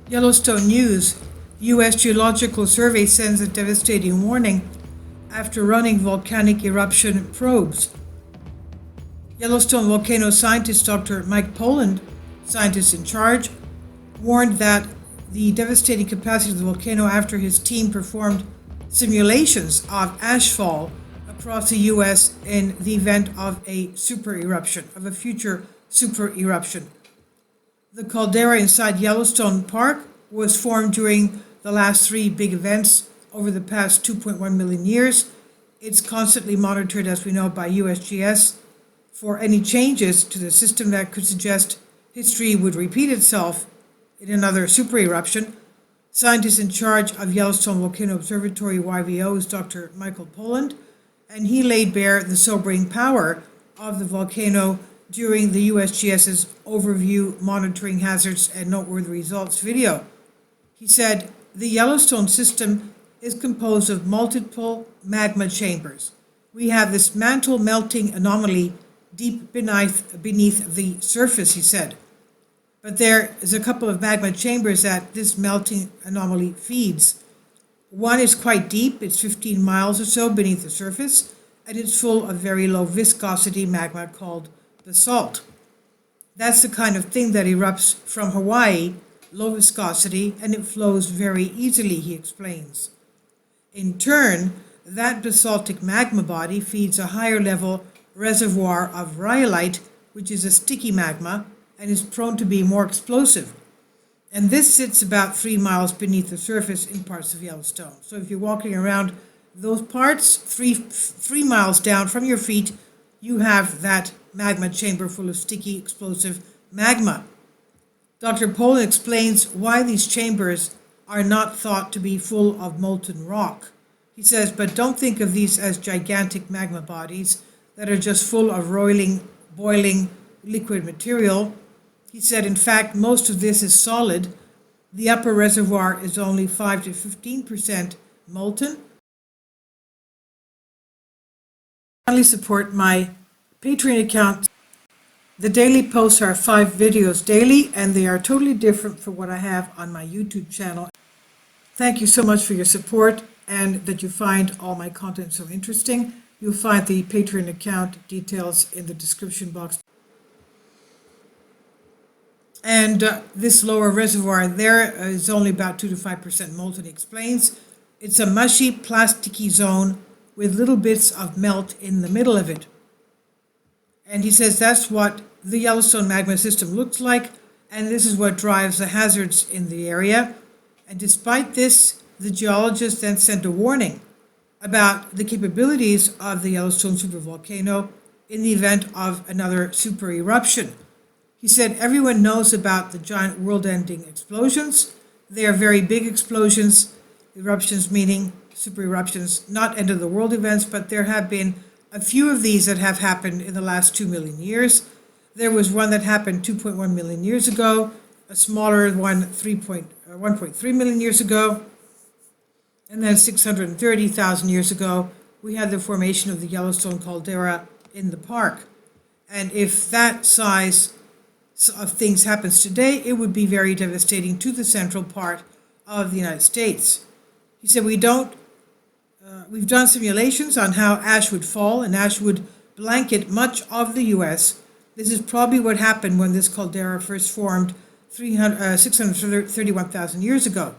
Yellowstone News, U.S. Geological Survey sends a devastating warning after running volcanic eruption probes. Yellowstone volcano scientist Dr. Mike Poland, scientist in charge, warned that the devastating capacity of the volcano after his team performed simulations of ashfall across the U.S. in the event of a future super eruption. The caldera inside Yellowstone Park was formed during the last three big events over the past 2.1 million years. It's constantly monitored, as we know, by USGS for any changes to the system that could suggest history would repeat itself in another super eruption. Scientist in charge of Yellowstone Volcano Observatory, YVO, is Dr. Michael Poland, and he laid bare the sobering power of the volcano during the USGS's Overview Monitoring Hazards and Noteworthy Results video. He said, the Yellowstone system is composed of multiple magma chambers. We have this mantle melting anomaly deep beneath the surface, he said. But there is a couple of magma chambers that this melting anomaly feeds. One is quite deep, it's 15 miles or so beneath the surface, and it's full of very low viscosity magma called basalt. That's the kind of thing that erupts from Hawaii, low viscosity, and it flows very easily, he explains. In turn, that basaltic magma body feeds a higher level reservoir of rhyolite, which is a sticky magma and is prone to be more explosive. And this sits about 3 miles beneath the surface in parts of Yellowstone. So if you're walking around those parts, three miles down from your feet, you have that magma chamber full of sticky, explosive magma. Dr. Poland explains why these chambers are not thought to be full of molten rock. He says, but don't think of these as gigantic magma bodies that are just full of boiling liquid material. He said, in fact, most of this is solid. The upper reservoir is only 5 to 15% molten. Finally, support my Patreon account. The daily posts are 5 videos daily, and they are totally different from what I have on my YouTube channel. Thank you so much for your support and that you find all my content so interesting. You'll find the Patreon account details in the description box. And this lower reservoir there is only about 2 to 5% molten, he explains. It's a mushy, plasticky zone with little bits of melt in the middle of it. And he says that's what the Yellowstone magma system looks like, and this is what drives the hazards in the area. And despite this, the geologists then sent a warning about the capabilities of the Yellowstone supervolcano in the event of another super eruption. He said everyone knows about the giant world-ending explosions. They are very big explosions, eruptions meaning super eruptions, not end-of-the-world events, but there have been a few of these that have happened in the last 2 million years. There was one that happened 2.1 million years ago, a smaller one 1.3 million years ago, and then 630,000 years ago, we had the formation of the Yellowstone caldera in the park. And if that size of things happens today, it would be very devastating to the central part of the United States. He said, we've done simulations on how ash would fall, and ash would blanket much of the U.S. This is probably what happened when this caldera first formed 631,000 years ago.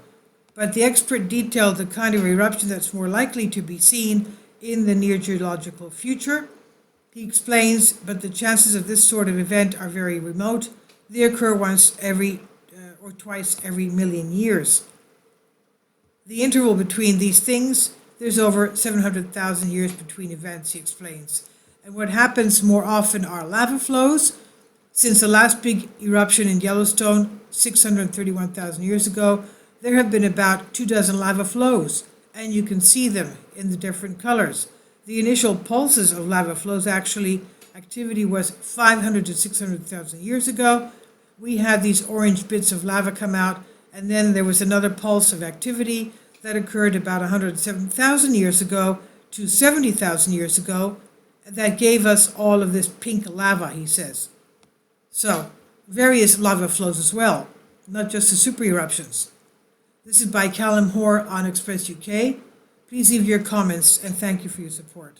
But the expert detailed the kind of eruption that's more likely to be seen in the near geological future. He explains, but the chances of this sort of event are very remote. They occur once every or twice every million years. The interval between these things, there's over 700,000 years between events, he explains. And what happens more often are lava flows. Since the last big eruption in Yellowstone, 631,000 years ago, there have been about 24 lava flows, and you can see them in the different colors. The initial pulses of lava flows, activity was 500 to 600,000 years ago. We had these orange bits of lava come out, and then there was another pulse of activity that occurred about 107,000 years ago to 70,000 years ago. That gave us all of this pink lava, he says. So, various lava flows as well. not just the super eruptions. This is by Callum Hoare on Express UK. Please leave your comments and thank you for your support.